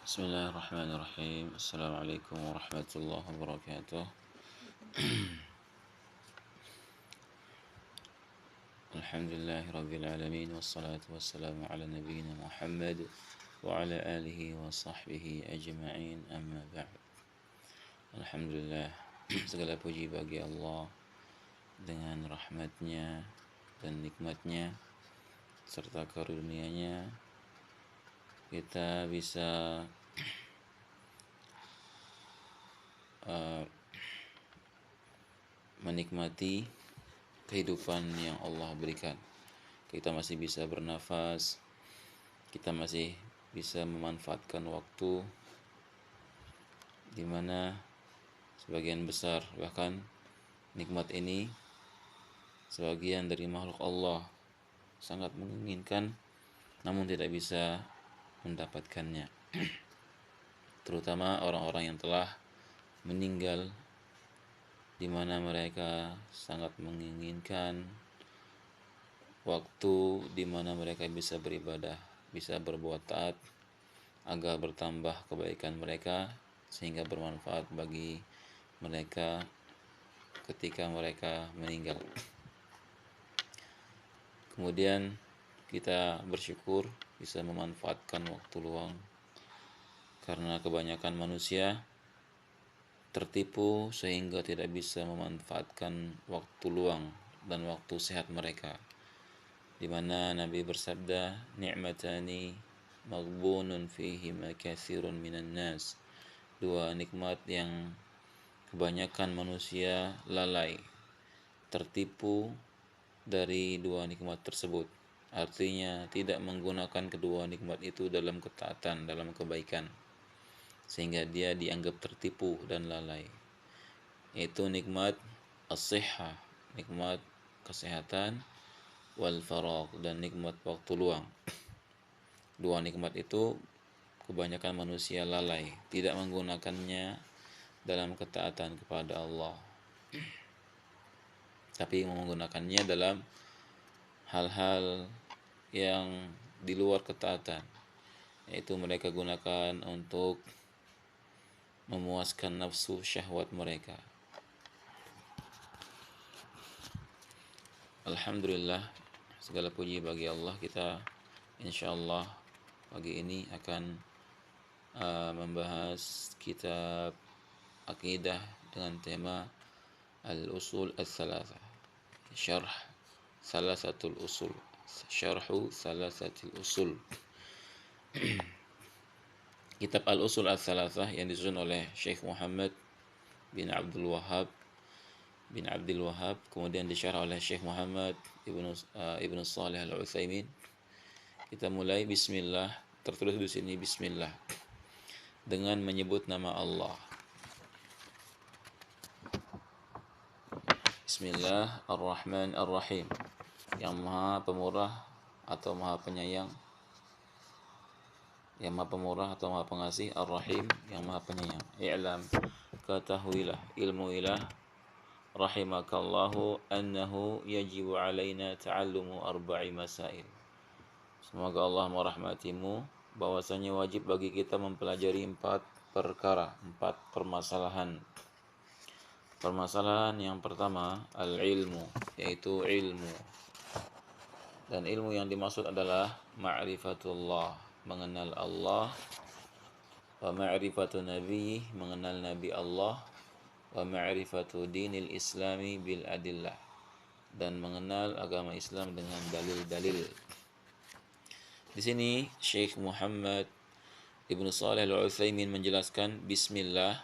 Bismillahirrahmanirrahim. Assalamualaikum warahmatullahi wabarakatuh. Alhamdulillahirabbil alamin wassalatu wassalamu ala nabiyyina Muhammad wa ala alihi wa sahbihi ajma'in, amma ba'd. Alhamdulillah, segala puji bagi Allah dengan rahmatnya dan nikmatnya serta karunia-Nya kita bisa menikmati kehidupan yang Allah berikan. Kita masih bisa bernafas, kita masih bisa memanfaatkan waktu di mana sebagian besar bahkan nikmat ini sebagian dari makhluk Allah sangat menginginkan namun tidak bisa mendapatkannya. Terutama orang-orang yang telah meninggal, di mana mereka sangat menginginkan waktu di mana mereka bisa beribadah, bisa berbuat taat agar bertambah kebaikan mereka sehingga bermanfaat bagi mereka ketika mereka meninggal. Kemudian kita bersyukur bisa memanfaatkan waktu luang karena kebanyakan manusia tertipu sehingga tidak bisa memanfaatkan waktu luang dan waktu sehat mereka, di mana Nabi bersabda, ni'matani maghbunun fihima katsirun minan nas. Dua nikmat yang kebanyakan manusia lalai, tertipu dari dua nikmat tersebut. Artinya tidak menggunakan kedua nikmat itu dalam ketaatan, dalam kebaikan, sehingga dia dianggap tertipu dan lalai. Yaitu nikmat as-sihhah, nikmat kesehatan, wal faragh, dan nikmat waktu luang. Dua nikmat itu kebanyakan manusia lalai, tidak menggunakannya dalam ketaatan kepada Allah, tapi menggunakannya dalam hal-hal yang di luar ketaatan, yaitu mereka gunakan untuk memuaskan nafsu syahwat mereka. Alhamdulillah, segala puji bagi Allah. Kita insyaallah pagi ini akan membahas kitab akidah dengan tema al-usul al-thalatha, syarh salasatul usul, syarhu salasatul usul. Kitab al-usul al-thalathah yang disusun oleh Syekh Muhammad bin Abdul Wahhab kemudian disyarah oleh Syekh Muhammad Ibnu Shalih Al-Utsaimin. Kita mulai bismillah, tertulis di sini bismillah, dengan menyebut nama Allah. Bismillahirrahmanirrahim, yang maha pemurah atau maha penyayang, yang maha pemurah atau maha pengasih, ar-rahim, yang maha penyayang. I'lam, ketahuilah, ilmuilah, rahimakallahu, annahu yajibu alaina ta'allumu arba'i masail. Semoga Allah merahmatimu, bahwasanya wajib bagi kita mempelajari 4 perkara, 4 permasalahan. Permasalahan yang pertama, al-ilmu, yaitu ilmu. Dan ilmu yang dimaksud adalah ma'rifatullah, mengenal Allah, wa ma'rifatu nabi, mengenal nabi Allah, wa ma'rifatu dinil islami bil adillah, dan mengenal agama Islam dengan dalil-dalil. Di sini Syekh Muhammad Ibnu Shalih Al-Utsaimin menjelaskan bismillah.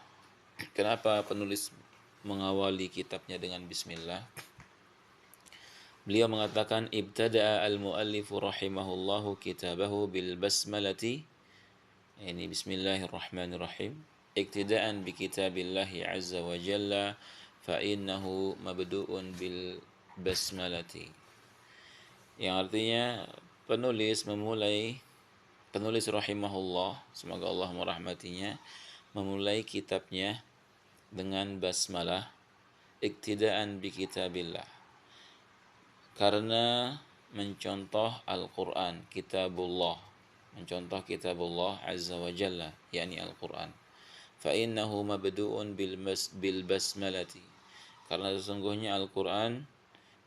Kenapa penulis mengawali kitabnya dengan bismillah? Beliau mengatakan ibtada'a al-muallifu rahimahullahu kitabahu bil basmalati, ini bismillahirrahmanirrahim, iktidaan bi kitabillahi azza wa jalla, fa innahu mabdu'un bil basmalati. Yang artinya penulis rahimahullah, semoga Allah merahmatinya, memulai kitabnya dengan basmalah, iktidaan bi kitabillah, karena mencontoh Al-Quran, kitabullah, mencontoh kitabullah azza wa jalla, yakni Al-Quran. Fa innahu mabdu'un bil basmalati, karena sesungguhnya Al-Quran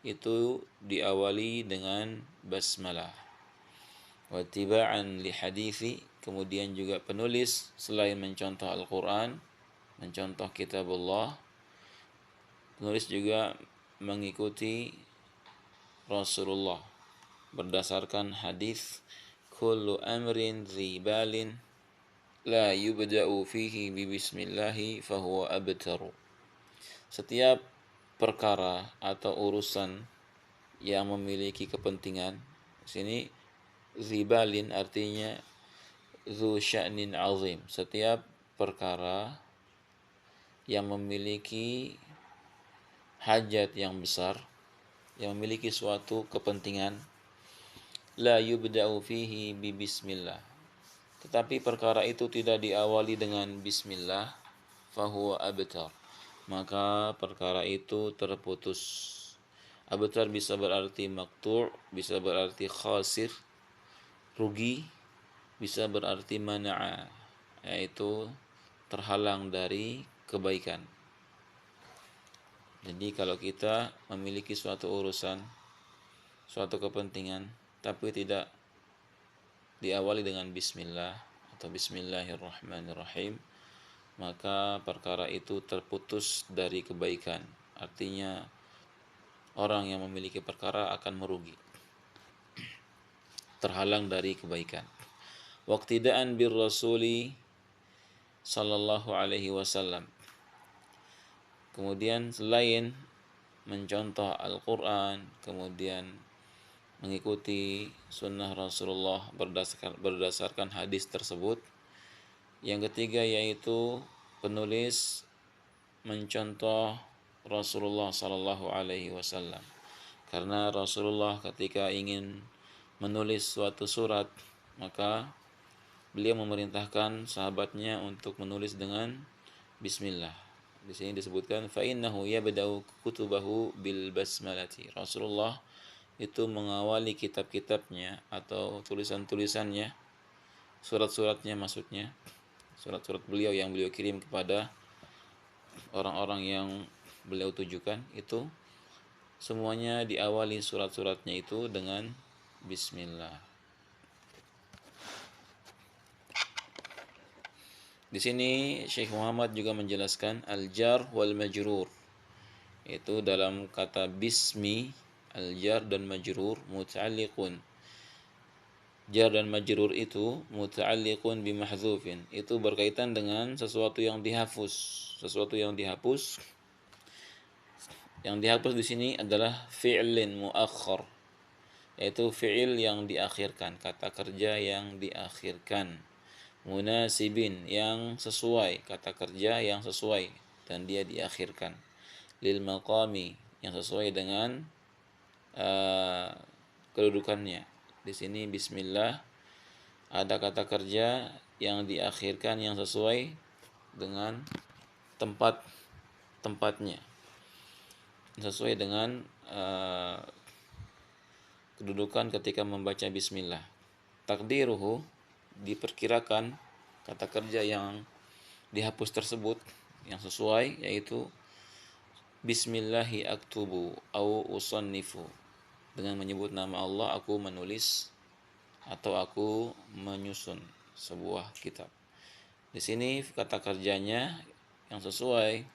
itu diawali dengan basmalah. Wa tiba'an li hadithi, kemudian juga penulis selain mencontoh Al-Quran, mencontoh kitabullah, penulis juga mengikuti Rasulullah berdasarkan hadis kullu amrin zibalin la yubda'u fihi bi bismillahi fahuwa abtaru. Setiap perkara atau urusan yang memiliki kepentingan, di sini zibalin artinya zu sya'nin azim, setiap perkara yang memiliki hajat yang besar, yang memiliki suatu kepentingan, la yubda'u fihi bi bismillah, tetapi perkara itu tidak diawali dengan bismillah, fahuwa abtar, maka perkara itu terputus. Abtar bisa berarti maqtu', bisa berarti khasir, rugi, bisa berarti mana'a, yaitu terhalang dari kebaikan. Jadi kalau kita memiliki suatu urusan, suatu kepentingan, tapi tidak diawali dengan bismillah atau bismillahirrahmanirrahim, maka perkara itu terputus dari kebaikan. Artinya orang yang memiliki perkara akan merugi, terhalang dari kebaikan. Waqtida'an bir rasuli sallallahu alaihi wasallam. Kemudian selain mencontoh Al-Quran, kemudian mengikuti sunnah Rasulullah berdasarkan hadis tersebut. Yang ketiga yaitu penulis mencontoh Rasulullah Sallallahu Alaihi Wasallam, karena Rasulullah ketika ingin menulis suatu surat, maka beliau memerintahkan sahabatnya untuk menulis dengan Bismillah. Di sini disebutkan fa innahu yabda'u kutubahu bil basmalati. Rasulullah itu mengawali kitab-kitabnya atau tulisan-tulisannya, surat-suratnya maksudnya, surat-surat beliau yang beliau kirim kepada orang-orang yang beliau tujukan, itu semuanya diawali surat-suratnya itu dengan Bismillah. Di sini Syekh Muhammad juga menjelaskan al-jar wal majrur. Itu dalam kata bismi, al-jar dan majrur muta'alliqun. Jar dan majrur itu muta'alliqun bi mahdzufin. Itu berkaitan dengan sesuatu yang dihapus. Sesuatu yang dihapus. Yang dihapus di sini adalah fi'lin muakhkhar, yaitu fi'il yang diakhirkan, kata kerja yang diakhirkan. Munasibin, yang sesuai, kata kerja yang sesuai dan dia diakhirkan. Lil maqami, yang sesuai dengan kedudukannya. Di sini bismillah ada kata kerja yang diakhirkan yang sesuai dengan tempatnya, sesuai dengan kedudukan ketika membaca bismillah. Takdiruhu, diperkirakan kata kerja yang dihapus tersebut yang sesuai, yaitu bismillahi aktubu au usannifu, dengan menyebut nama Allah aku menulis atau aku menyusun sebuah kitab. Di sini kata kerjanya yang sesuai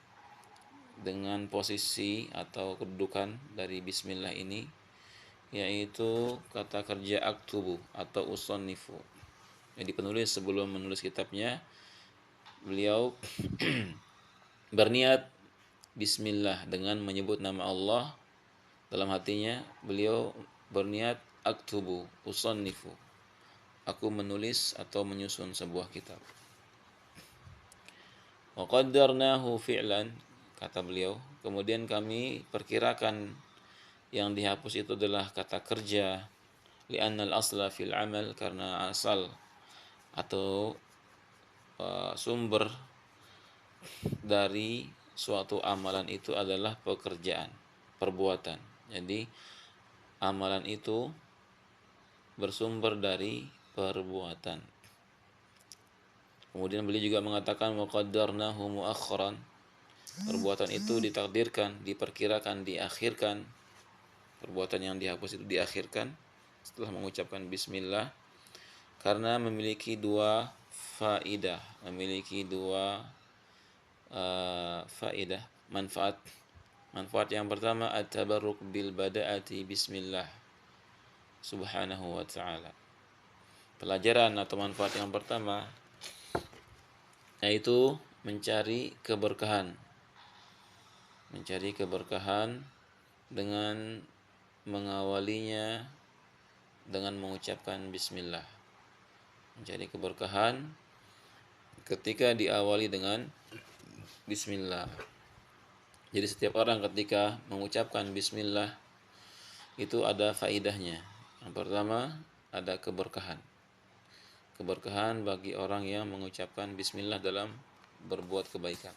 dengan posisi atau kedudukan dari bismillah ini, yaitu kata kerja aktubu atau usannifu. Jadi penulis sebelum menulis kitabnya, beliau berniat bismillah dengan menyebut nama Allah. Dalam hatinya beliau berniat aktubu usannifu, aku menulis atau menyusun sebuah kitab. Wa qaddarnahu fi'lan, kata beliau, kemudian kami perkirakan yang dihapus itu adalah kata kerja. Li'anna al-asla fil amal, karena asal atau sumber dari suatu amalan itu adalah pekerjaan, perbuatan. Jadi amalan itu bersumber dari perbuatan. Kemudian beliau juga mengatakan wa qaddarnahu muakhiran. Perbuatan itu ditakdirkan, diperkirakan, diakhirkan. Perbuatan yang dihapus itu diakhirkan setelah mengucapkan bismillah karena memiliki dua faidah, memiliki dua faidah, manfaat. Manfaat yang pertama at-tabarruk bil bada'ati bismillah subhanahu wa ta'ala. Pelajaran atau manfaat yang pertama yaitu mencari keberkahan. Mencari keberkahan dengan mengawalinya dengan mengucapkan bismillah. Mencari keberkahan ketika diawali dengan bismillah. Jadi setiap orang ketika mengucapkan bismillah itu ada faidahnya. Yang pertama ada keberkahan. Keberkahan bagi orang yang mengucapkan bismillah dalam berbuat kebaikan.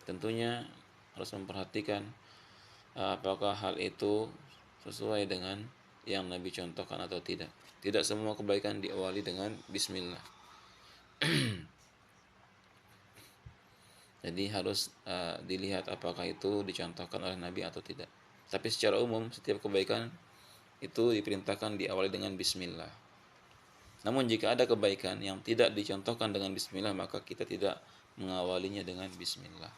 Tentunya harus memperhatikan apakah hal itu sesuai dengan yang Nabi contohkan atau tidak. Tidak semua kebaikan diawali dengan bismillah. Jadi harus dilihat apakah itu dicontohkan oleh Nabi atau tidak. Tapi secara umum setiap kebaikan itu diperintahkan diawali dengan bismillah. Namun jika ada kebaikan yang tidak dicontohkan dengan bismillah, maka kita tidak mengawalinya dengan bismillah.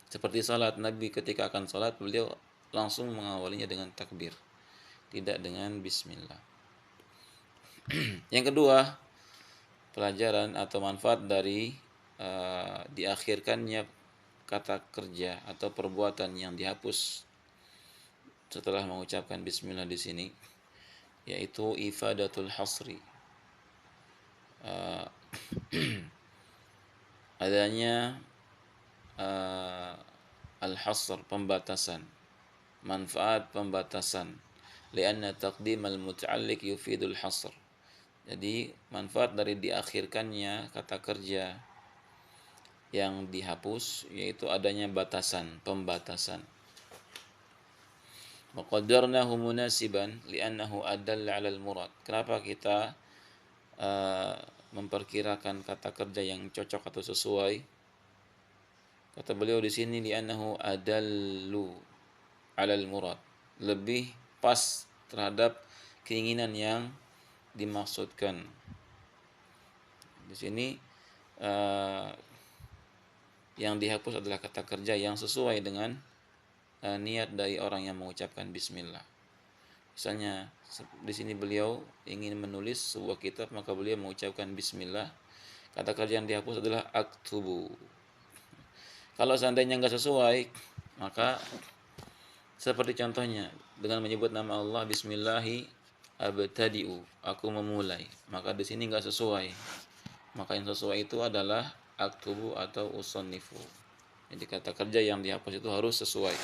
Seperti salat, Nabi ketika akan salat beliau langsung mengawalinya dengan takbir, tidak dengan bismillah. Yang kedua, pelajaran atau manfaat dari diakhirkannya kata kerja atau perbuatan yang dihapus setelah mengucapkan bismillah di sini, yaitu ifadatul hasri, adanya al-hasr, pembatasan, manfaat pembatasan, lianna taqdim al-muta'alliq yufidul hasr. Jadi manfaat dari diakhirkannya kata kerja yang dihapus yaitu adanya batasan, pembatasan. Wa qaddarnahu munasiban li'annahu adalla 'ala al-murad. Kenapa kita memperkirakan kata kerja yang cocok atau sesuai? Kata beliau di sini li'annahu adallu 'ala al-murad. Lebih pas terhadap keinginan yang dimaksudkan. Di sini yang dihapus adalah kata kerja yang sesuai dengan niat dari orang yang mengucapkan bismillah. Misalnya di sini beliau ingin menulis sebuah kitab, maka beliau mengucapkan bismillah. Kata kerja yang dihapus adalah aktubu. Kalau seandainya enggak sesuai, maka seperti contohnya dengan menyebut nama Allah, bismillahi abtadi'u, aku memulai. Maka di sini enggak sesuai. Maka yang sesuai itu adalah aktubu atau usannifu. Jadi kata kerja yang dihapus itu harus sesuai.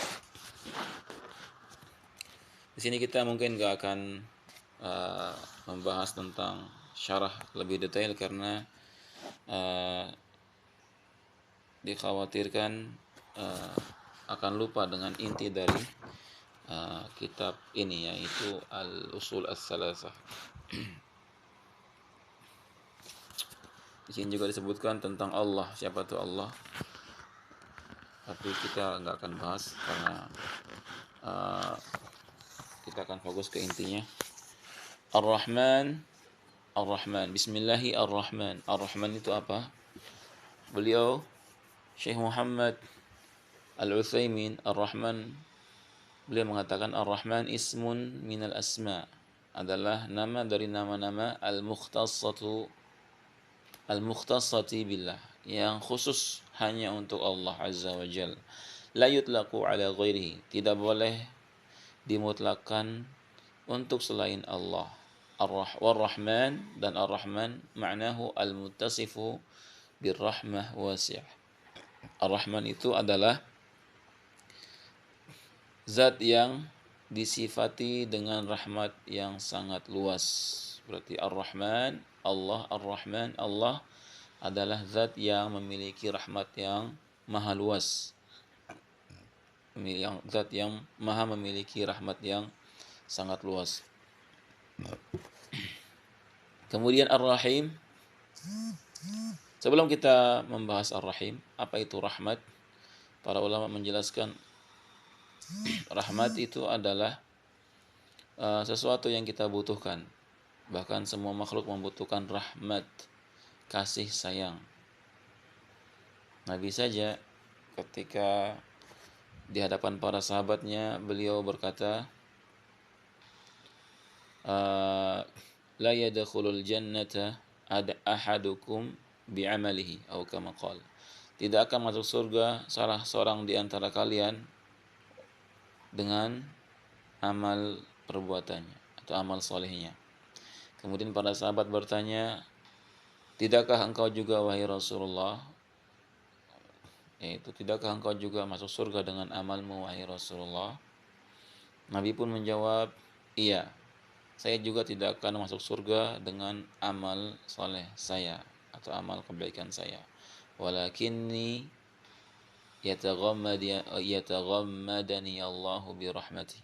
Di sini kita mungkin nggak akan membahas tentang syarah lebih detail karena dikhawatirkan akan lupa dengan inti dari kitab ini, yaitu al-usul as-salasah. Di sini juga disebutkan tentang Allah, siapa itu Allah. Tapi kita nggak akan bahas karena kita akan fokus ke intinya. Ar-Rahman, Ar-Rahman. Bismillahi Ar-Rahman. Ar-Rahman itu apa? Beliau Syekh Muhammad Al-Utsaimin Ar-Rahman, beliau mengatakan Ar-Rahman ismun minal asma, adalah nama dari nama-nama al-mukhtassati billah, yang khusus hanya untuk Allah Azza wa Jal. La yutlaqu ala ghairihi, tidak boleh dimutlakkan untuk selain Allah. Ar-Rahman, dan Ar-Rahman ma'nahu al-muttasifu birrahmah wasi'ah. Ar-Rahman itu adalah zat yang disifati dengan rahmat yang sangat luas. Berarti Ar-Rahman, Allah, Ar-Rahman, Allah adalah zat yang memiliki rahmat yang maha luas. Zat yang maha memiliki rahmat yang sangat luas. Kemudian Ar-Rahim, sebelum kita membahas Ar-Rahim, apa itu rahmat? Para ulama menjelaskan rahmat itu adalah sesuatu yang kita butuhkan. Bahkan semua makhluk membutuhkan rahmat, kasih sayang. Nabi saja ketika di hadapan para sahabatnya, beliau berkata, la yadkhulul jannata ahadukum bi'amalihi atau kama qala. Tidak akan masuk surga salah seorang di antara kalian dengan amal perbuatannya atau amal solehnya. Kemudian para sahabat bertanya, tidakkah engkau juga wahai Rasulullah? Yaitu, tidakkah engkau juga masuk surga dengan amalmu wahai Rasulullah? Nabi pun menjawab, iya, saya juga tidak akan masuk surga dengan amal soleh saya atau amal kebaikan saya. Walakinni yataghammadani Allahu bi rahmati.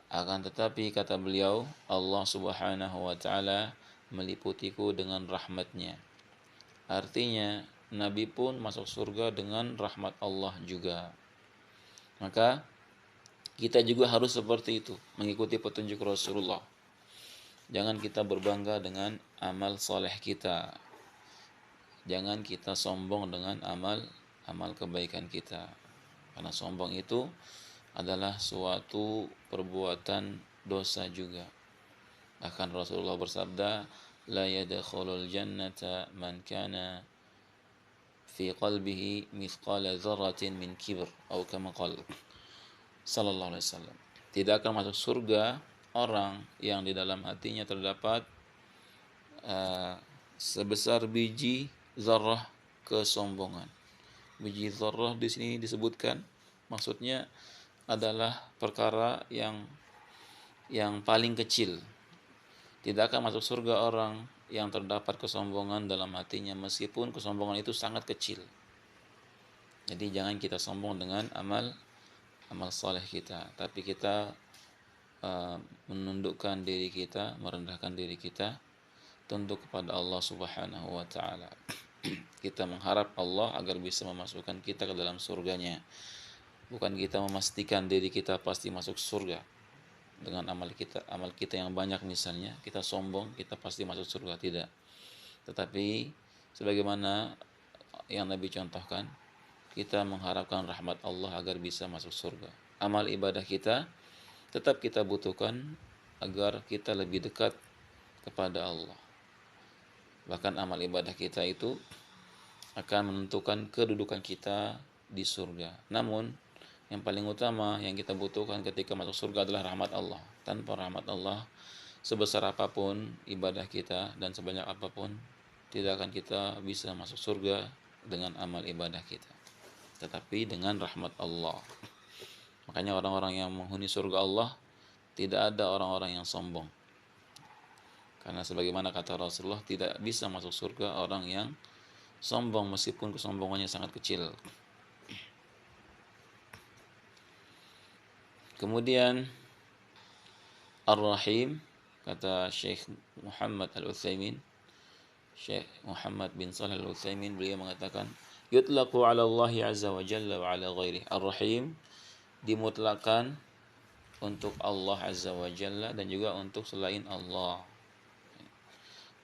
Akan tetapi kata beliau, Allah Subhanahu wa taala meliputiku dengan rahmatnya. Artinya Nabi pun masuk surga dengan rahmat Allah juga. Maka kita juga harus seperti itu, mengikuti petunjuk Rasulullah. Jangan kita berbangga dengan amal soleh kita. Jangan kita sombong dengan amal kebaikan kita. Karena sombong itu adalah suatu perbuatan dosa juga. Bahkan Rasulullah bersabda, la yadkhulul jannata man kana fi qalbihi mithqala dzarratin min kibr atau kama qala sallallahu alaihi wasallam. Tidak akan masuk surga orang yang di dalam hatinya terdapat sebesar biji zarrah kesombongan. Biji zarrah di sini disebutkan maksudnya adalah perkara yang paling kecil. Tidak akan masuk surga orang yang terdapat kesombongan dalam hatinya meskipun kesombongan itu sangat kecil. Jadi jangan kita sombong dengan amal soleh kita, tapi kita menundukkan diri kita, merendahkan diri kita tunduk kepada Allah Subhanahu wa taala. Kita mengharap Allah agar bisa memasukkan kita ke dalam surganya. Bukan kita memastikan diri kita pasti masuk surga dengan amal kita yang banyak, misalnya kita sombong kita pasti masuk surga, tidak. Tetapi sebagaimana yang Nabi contohkan, kita mengharapkan rahmat Allah agar bisa masuk surga. Amal ibadah kita tetap kita butuhkan agar kita lebih dekat kepada Allah. Bahkan amal ibadah kita itu akan menentukan kedudukan kita di surga. Namun yang paling utama yang kita butuhkan ketika masuk surga adalah rahmat Allah. Tanpa rahmat Allah, sebesar apapun ibadah kita dan sebanyak apapun, tidak akan kita bisa masuk surga dengan amal ibadah kita, tetapi dengan rahmat Allah. Makanya orang-orang yang menghuni surga Allah, tidak ada orang-orang yang sombong. Karena sebagaimana kata Rasulullah, tidak bisa masuk surga orang yang sombong meskipun kesombongannya sangat kecil. Kemudian Ar-Rahim, kata Syekh Muhammad Al-Utsaimin, Syekh Muhammad bin Shalih Al-Utsaimin, beliau mengatakan, yutlaqu 'ala Allah 'azza wa jalla wa 'ala ghairihi. Ar-Rahim dimutlakan untuk Allah Azza wa Jalla dan juga untuk selain Allah.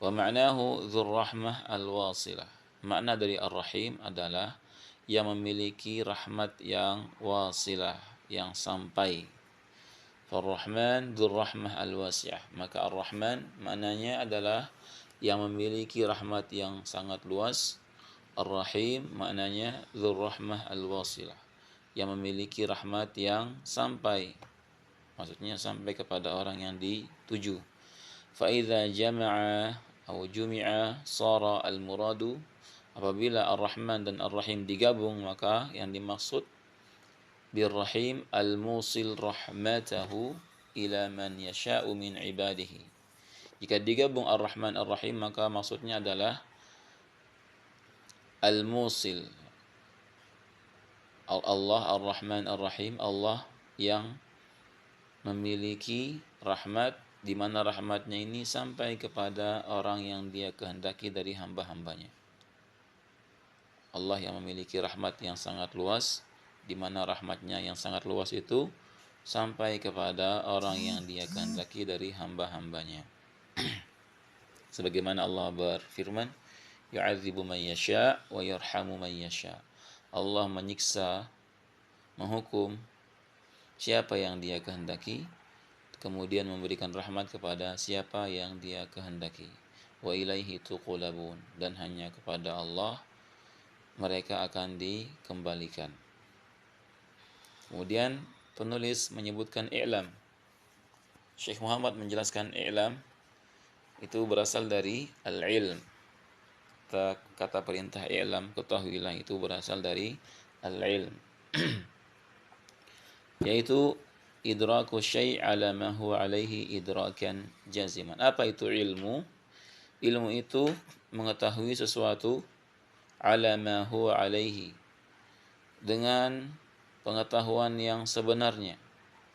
Wa ma'nahu dzur rahmah al-wasilah. Makna dari Ar-Rahim adalah yang memiliki rahmat yang wasilah, yang sampai. Ar-Rahman dzur rahmah al-wasi'ah. Maka Ar-Rahman maknanya adalah yang memiliki rahmat yang sangat luas. Ar-Rahim maknanya dzur rahmah al-wasilah, yang memiliki rahmat yang sampai. Maksudnya sampai kepada orang yang dituju. Fa idza jama'a atau jumi'a sara al-muradu. Apabila Ar-Rahman dan Ar-Rahim digabung, maka yang dimaksud bir-Rahim al-musil rahmatahu ila man yasha'u min ibadihi. Jika digabung Ar-Rahman Ar-Rahim, maka maksudnya adalah al-musil, Allah Ar-Rahman Ar-Rahim, Allah yang memiliki rahmat di mana rahmatnya ini sampai kepada orang yang dia kehendaki dari hamba-hambanya. Allah yang memiliki rahmat yang sangat luas, di mana rahmatnya yang sangat luas itu sampai kepada orang yang dia kehendaki dari hamba-hambanya. Sebagaimana Allah berfirman, yu'adzibu man yasha' wa yarhamu man yasha'. Allah menyiksa, menghukum siapa yang dia kehendaki, kemudian memberikan rahmat kepada siapa yang dia kehendaki. Wa ilaihi tuqlabun, dan hanya kepada Allah mereka akan dikembalikan. Kemudian penulis menyebutkan i'lam. Syekh Muhammad menjelaskan i'lam itu berasal dari al-ilm. Kata perintah i'lam, ketahuilah, itu berasal dari al-ilm. Yaitu idraku syai' ala ma huwa alaihi idrakan jaziman. Apa itu ilmu? Ilmu itu mengetahui sesuatu ala ma huwa alaihi, dengan pengetahuan yang sebenarnya,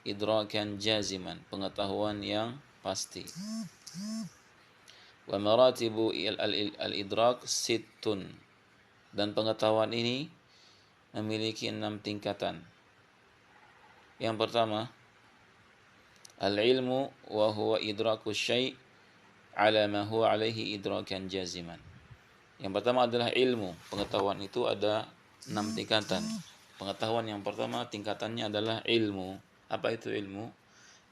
idrakan jaziman, pengetahuan yang pasti. Wa maratibu al-idrak sittun, dan pengetahuan ini memiliki 6 tingkatan. Yang pertama, al-ilmu wa huwa idraku syai' ala ma huwa alaihi idrakan jaziman. Yang pertama adalah ilmu. Pengetahuan itu ada 6 tingkatan. Pengetahuan yang pertama tingkatannya adalah ilmu. Apa itu ilmu?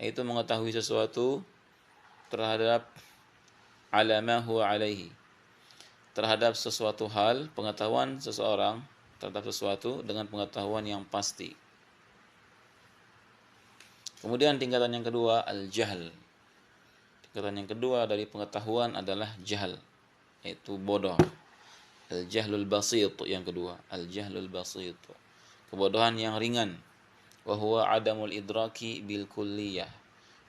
Yaitu mengetahui sesuatu terhadap ala ma huwa alaihi, terhadap sesuatu hal, pengetahuan seseorang terhadap sesuatu dengan pengetahuan yang pasti. Kemudian tingkatan yang kedua, al-jahl. Tingkatan yang kedua dari pengetahuan adalah jahl, yaitu bodoh. Al-jahlul basit yang kedua, al-jahlul basit, kebodohan yang ringan. Wa huwa adamul idraki bil kulliyah,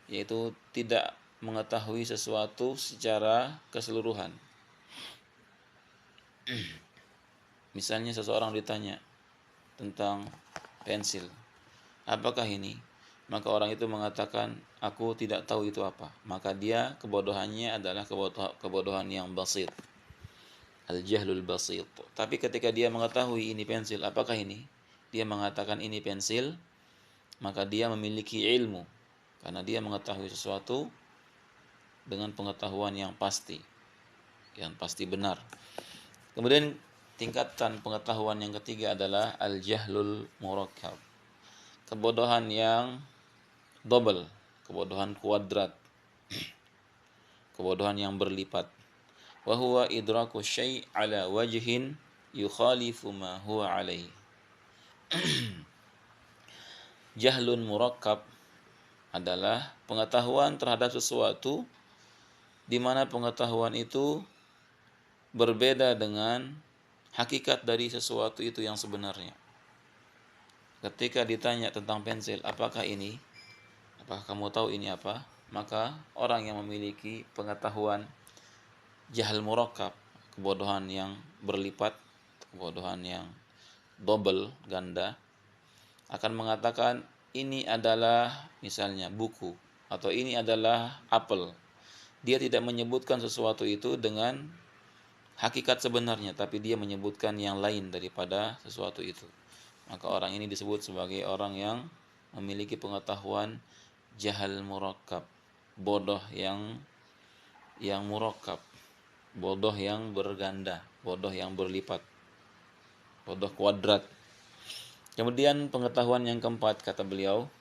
yaitu tidak mengetahui sesuatu secara keseluruhan. Misalnya seseorang ditanya tentang pensil, apakah ini? Maka orang itu mengatakan, aku tidak tahu itu apa. Maka dia kebodohannya adalah kebodohan yang basit, al-jahlul basit. Tapi ketika dia mengetahui ini pensil, apakah ini? Dia mengatakan ini pensil, maka dia memiliki ilmu, karena dia mengetahui sesuatu dengan pengetahuan yang pasti benar. Kemudian tingkatan pengetahuan yang ketiga adalah al-jahlul murakkab, kebodohan yang double, kebodohan kuadrat, kebodohan yang berlipat. Wa huwa idraku syai' ala wajhin yukhalifu ma huwa alaihi. Jahlun murakkab adalah pengetahuan terhadap sesuatu di mana pengetahuan itu berbeda dengan hakikat dari sesuatu itu yang sebenarnya. Ketika ditanya tentang pensil, apakah ini? Apakah kamu tahu ini apa? Maka orang yang memiliki pengetahuan jahal murakkab, kebodohan yang berlipat, kebodohan yang double, ganda, akan mengatakan ini adalah misalnya buku, atau ini adalah apel. Dia tidak menyebutkan sesuatu itu dengan hakikat sebenarnya, tapi dia menyebutkan yang lain daripada sesuatu itu. Maka orang ini disebut sebagai orang yang memiliki pengetahuan jahal murakkab, bodoh yang murakkab, bodoh yang berganda, bodoh yang berlipat, bodoh kuadrat. Kemudian pengetahuan yang keempat, kata beliau,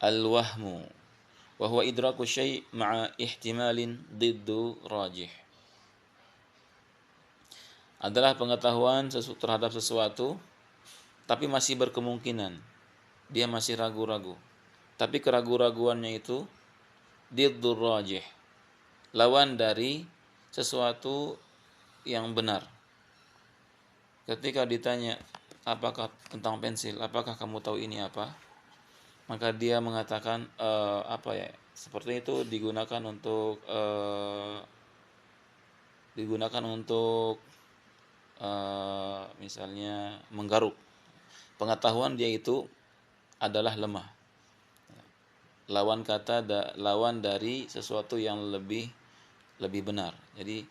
al-wahmu wa huwa idraku syai' ma'a ihtimalin diddu rajih. Adalah pengetahuan terhadap sesuatu tapi masih berkemungkinan, dia masih ragu-ragu. Tapi keraguan-raguannya itu diddu rajih, lawan dari sesuatu yang benar. Ketika ditanya apakah tentang pensil, apakah kamu tahu ini apa? Maka dia mengatakan seperti itu digunakan untuk misalnya menggaruk. Pengetahuan dia itu adalah lemah. lawan dari sesuatu yang lebih benar. Jadi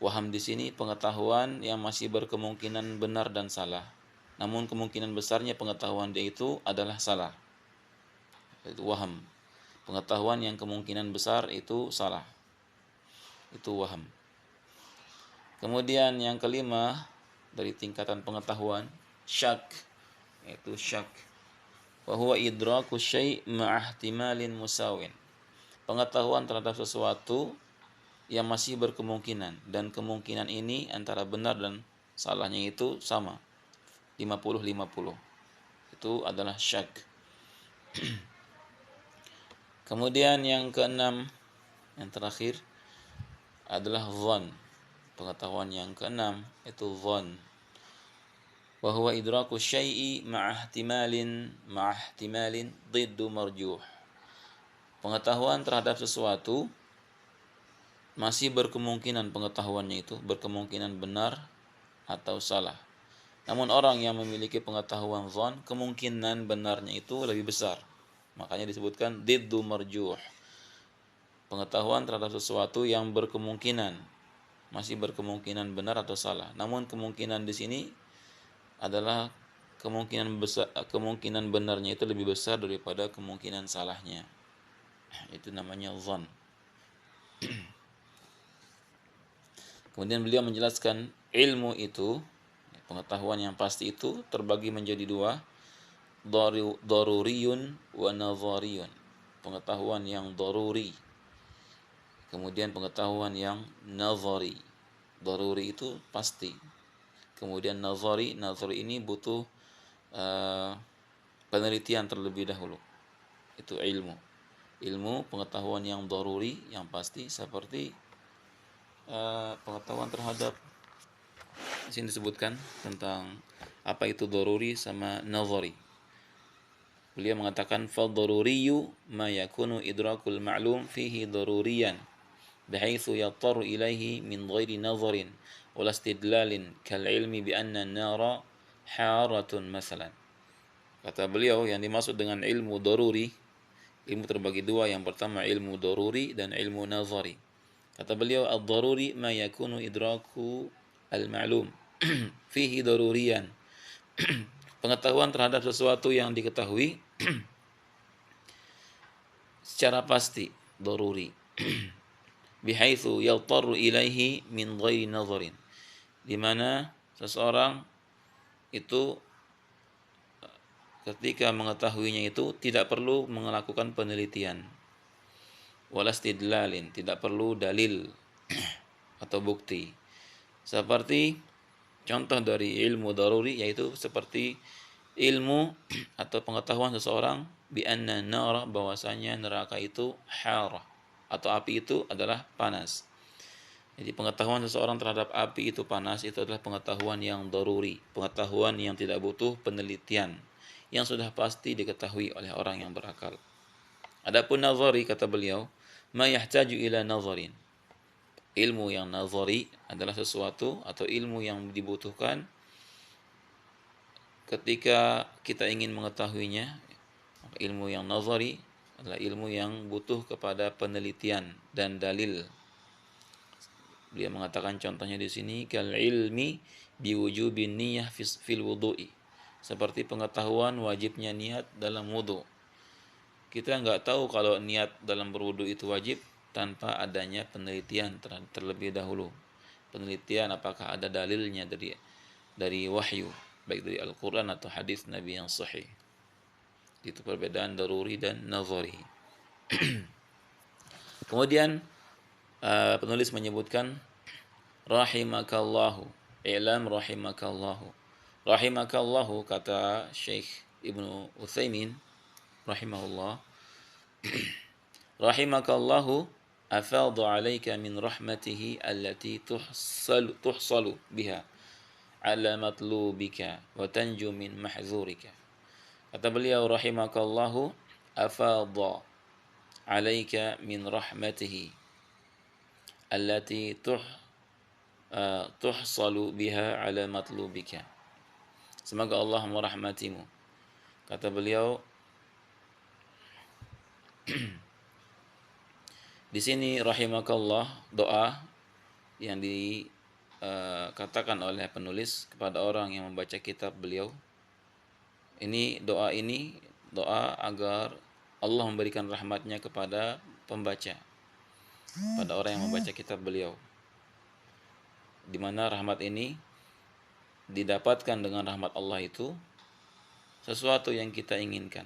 waham di sini pengetahuan yang masih berkemungkinan benar dan salah. Namun kemungkinan besarnya pengetahuan dia itu adalah salah. Itu waham. Pengetahuan yang kemungkinan besar itu salah. Itu waham. Kemudian yang kelima dari tingkatan pengetahuan, syak, yaitu syak. Wa huwa idraku syai' ma'ahtimalin musawin. Pengetahuan terhadap sesuatu yang masih berkemungkinan, dan kemungkinan ini antara benar dan salahnya itu sama, 50-50. Itu adalah syak. Kemudian yang keenam, yang terakhir adalah dhann. Pengetahuan yang keenam itu dhann. Wa huwa idraku syai'i ma'ahtimalin diddu marjuh. Pengetahuan terhadap sesuatu masih berkemungkinan, pengetahuannya itu berkemungkinan benar atau salah. Namun orang yang memiliki pengetahuan dhann, kemungkinan benarnya itu lebih besar. Makanya disebutkan diddu marjuh. Pengetahuan terhadap sesuatu yang berkemungkinan, masih berkemungkinan benar atau salah. Namun kemungkinan di sini adalah kemungkinan benarnya itu lebih besar daripada kemungkinan salahnya. Itu namanya dhann. Kemudian beliau menjelaskan ilmu itu, pengetahuan yang pasti itu terbagi menjadi dua, daruriyun wa nazariyun. Pengetahuan yang daruri, kemudian pengetahuan yang nazari. Daruri itu pasti. Kemudian nazari ini butuh penelitian terlebih dahulu. Itu ilmu pengetahuan yang daruri, yang pasti, seperti pengetahuan terhadap, di sini disebutkan tentang apa itu daruri sama nazari. Beliau mengatakan fad-daruriyu ma yakunu idrakul ma'lum fihi daruriyan bihaitsu yattaru ilaihi min ghairi nazarin wala istidlalin kal ilmi bi anna an-nara haratun masalan. Kata beliau, yang dimaksud dengan ilmu daruri, ilmu terbagi dua. Yang pertama ilmu daruri dan ilmu nazari. Kata beliau, ad-daruri ma yakunu idraku al-ma'lum fihi daruriyan. Pengetahuan terhadap sesuatu yang diketahui secara pasti, daruri. Bihaitsu yattaru ilaihi min ghairi nazarin. Di mana seseorang itu ketika mengetahuinya itu tidak perlu melakukan penelitian. Wala istidlalin, tidak perlu dalil atau bukti. Seperti contoh dari ilmu daruri, yaitu seperti ilmu atau pengetahuan seseorang bi anna nara, bahwasanya neraka itu harah, atau api itu adalah panas. Jadi pengetahuan seseorang terhadap api itu panas itu adalah pengetahuan yang daruri, pengetahuan yang tidak butuh penelitian, yang sudah pasti diketahui oleh orang yang berakal. Adapun nazari, kata beliau, ma yahtaju ila nazarin. Ilmu yang nazari adalah sesuatu atau ilmu yang dibutuhkan ketika kita ingin mengetahuinya. Ilmu yang nazari adalah ilmu yang butuh kepada penelitian dan dalil. Dia mengatakan contohnya di sini, kal ilmi biwujubin niyyah fil wudu'i. Seperti pengetahuan wajibnya niat dalam wudu. Kita nggak tahu kalau niat dalam berwudu itu wajib tanpa adanya penelitian terlebih dahulu. Penelitian apakah ada dalilnya dari wahyu, baik dari Al-Quran atau hadis Nabi yang sahih. Itu perbedaan daruri dan nazari. Kemudian penulis menyebutkan rahimakallahu, i'lam rahimakallahu. Rahimakallahu, kata Syekh Ibnu Utsaimin rahimahullah, rahimakallahu afadhu alaika min rahmatihi allati tuhsalu biha ala matlubika wa tanju min mahzurika. Kata beliau, rahimakallahu afadha alaika min rahmatihi allati tuhsalu biha ala matlubika. Semoga Allah merahmatimu. Kata beliau, Di sini rahimakallah, doa yang dikatakan oleh penulis kepada orang yang membaca kitab beliau. Ini doa agar Allah memberikan rahmatnya kepada pembaca, pada orang yang membaca kitab beliau. Di mana rahmat ini didapatkan dengan rahmat Allah itu sesuatu yang kita inginkan.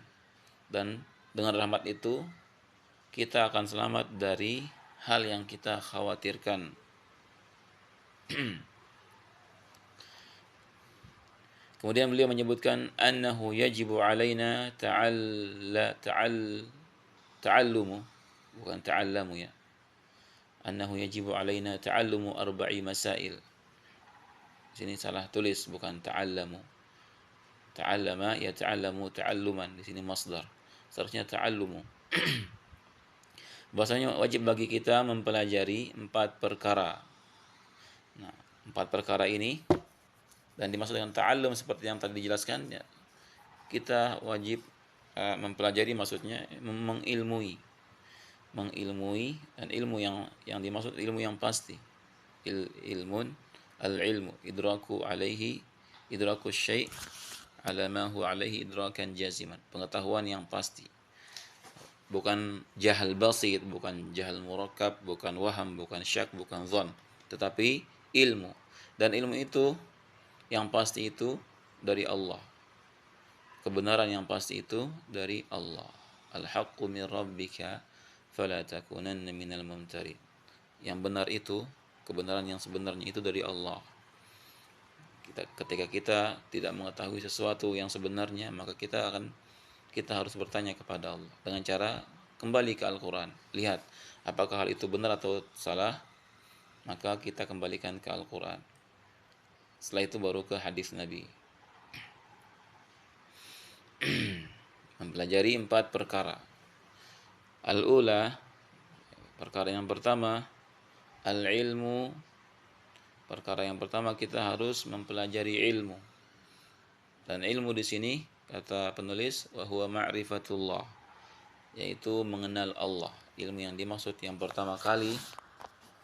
Dan dengan rahmat itu kita akan selamat dari hal yang kita khawatirkan. Kemudian beliau menyebutkan annahu yajibu alaina ta'allumu, bukan ta'allamu ya. Annahu yajibu alaina ta'allumu arba'i masail. Di sini salah tulis, bukan ta'allamu. Ta'allama ya ta'allamu ta'alluman, di sini masdar. Seharusnya ta'allumu. Bahasanya wajib bagi kita mempelajari 4 perkara. Nah, 4 perkara ini dan dimaksud dengan ta'allum seperti yang tadi dijelaskan ya, kita wajib mempelajari, maksudnya mengilmui dan ilmu yang dimaksud ilmu yang pasti. Ilmun al-ilmu idraku syai' ala ma huwa alaihi idrakan jaziman, pengetahuan yang pasti, bukan jahal basit, bukan jahal murakkab, bukan waham, bukan syak, bukan dhon, tetapi ilmu. Dan ilmu itu yang pasti itu dari Allah. Kebenaran yang pasti itu dari Allah. Al-haqqu min rabbika fala takunanna minal mumtarin. Yang benar itu, kebenaran yang sebenarnya itu dari Allah. Ketika kita tidak mengetahui sesuatu yang sebenarnya, maka kita harus bertanya kepada Allah dengan cara kembali ke Al-Quran. Lihat apakah hal itu benar atau salah, maka kita kembalikan ke Al-Quran. Setelah itu baru ke hadis Nabi. Mempelajari 4 perkara. Al-ula, perkara yang pertama, al-ilmu. Perkara yang pertama kita harus mempelajari ilmu. Dan ilmu di sini kata penulis wa huwa ma'rifatullah, yaitu mengenal Allah. Ilmu yang dimaksud yang pertama kali,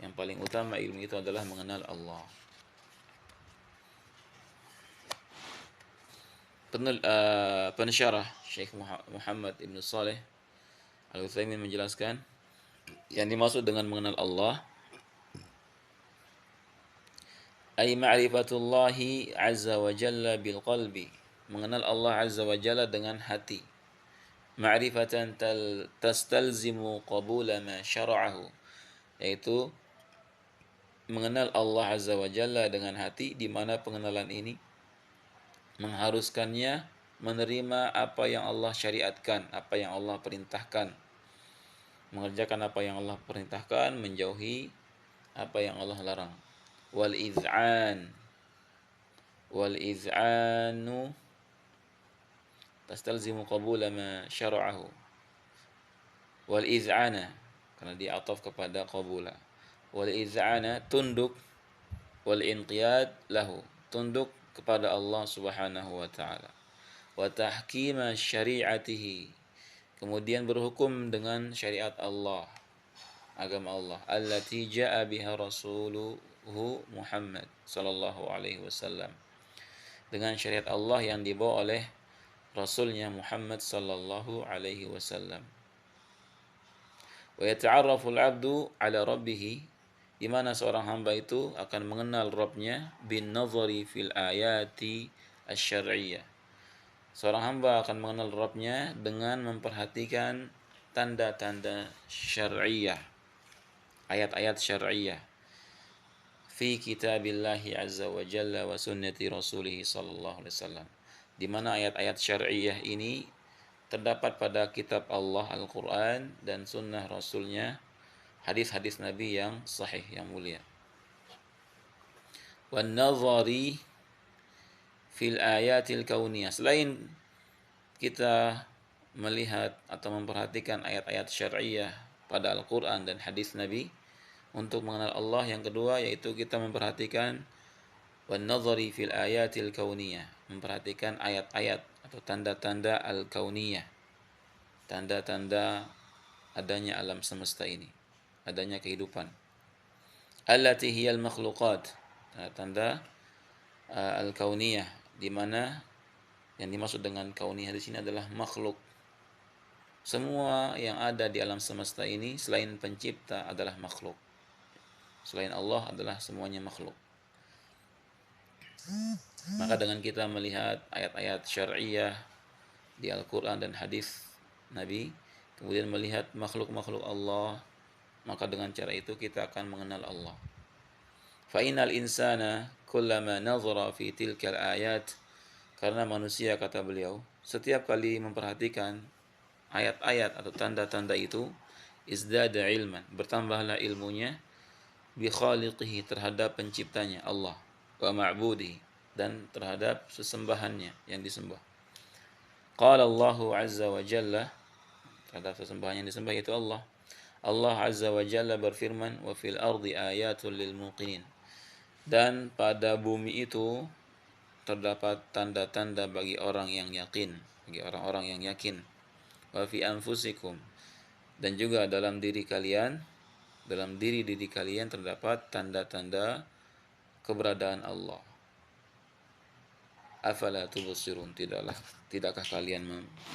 yang paling utama ilmu itu adalah mengenal Allah. Pensyarah Syekh Muhammad Ibn Saleh Al-Utsaimin menjelaskan yang dimaksud dengan mengenal Allah ay ma'rifatullahi azza wa jalla bil qalbi, mengenal Allah azza wa jalla dengan hati. Ma'rifatan tastalzimu qabula ma syara'ahu, yaitu mengenal Allah azza wa jalla dengan hati, di mana pengenalan ini mengharuskannya menerima apa yang Allah syariatkan, apa yang Allah perintahkan, mengerjakan apa yang Allah perintahkan, menjauhi apa yang Allah larang. Wal iz'anu tastalzimu qabula ma syara'ahu. Wal iz'ana, karena dia ataf kepada qabula. Wal iz'ana, tunduk. Wal inqiyad lahu, tunduk kepada Allah Subhanahu wa taala. Wa tahkima syari'atihi, kemudian berhukum dengan syariat Allah, agama Allah, allati ja'a biha rasuluhu Muhammad sallallahu alaihi wasallam, dengan syariat Allah yang dibawa oleh rasulnya Muhammad sallallahu alaihi wasallam. Wa yata'arrafu al-'abdu 'ala rabbih, di mana seorang hamba itu akan mengenal Rabbnya bin nazari fil ayati asy-syar'iyyah. Seorang hamba akan mengenal Rabbnya dengan memperhatikan tanda-tanda syar'iyah, ayat-ayat syar'iyah, fi kitabillahi azza wa jalla wa sunnati rasulih sallallahu alaihi wasallam, di mana ayat-ayat syar'iyah ini terdapat pada kitab Allah Al-Quran dan sunnah Rasulnya, hadis-hadis Nabi yang sahih, yang mulia. Wan nazari fil ayatil kauniyah, selain kita melihat atau memperhatikan ayat-ayat syar'iyah pada Al-Quran dan hadis Nabi untuk mengenal Allah, yang kedua yaitu kita memperhatikan wan nazari fil ayatil kauniyah, memperhatikan ayat-ayat atau tanda-tanda al-kauniyah, tanda-tanda adanya alam semesta ini, adanya kehidupan. Allati hiyal makhluqat, tanda al-kauniyah, di mana yang dimaksud dengan kauniyah di sini adalah makhluk. Semua yang ada di alam semesta ini selain pencipta adalah makhluk. Selain Allah adalah semuanya makhluk. Maka dengan kita melihat ayat-ayat syar'iyah di Al-Quran dan hadis Nabi, kemudian melihat makhluk-makhluk Allah, maka dengan cara itu kita akan mengenal Allah. Fa'inal insana kullama nazara fi tilkal ayat, karena manusia, kata beliau, setiap kali memperhatikan ayat-ayat atau tanda-tanda itu, izdada ilman, bertambahlah ilmunya, bi khaliqihi, terhadap penciptanya Allah, wa ma'budihi, dan terhadap sesembahannya yang disembah. Qala Allahu azza wa jalla, terhadap sesembahan yang disembah itu Allah. Allah azza wa jalla berfirman, wa fil ardi ayatul lil muqinin, dan pada bumi itu terdapat tanda-tanda bagi orang yang yakin, bagi orang-orang yang yakin. Wa fi anfusikum, dan juga dalam diri kalian, dalam diri kalian terdapat tanda-tanda keberadaan Allah. Afala tubsirun, tidakkah kalian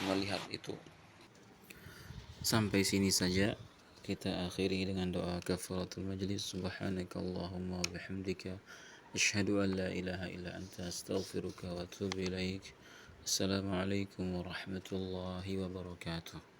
melihat itu? Sampai sini saja kita akhiri dengan doa kafaratul majlis. Subhanakallahumma wa bihamdika asyhadu an la ilaha illa anta astaghfiruka wa atubu ilaik. Assalamualaikum warahmatullahi wabarakatuh.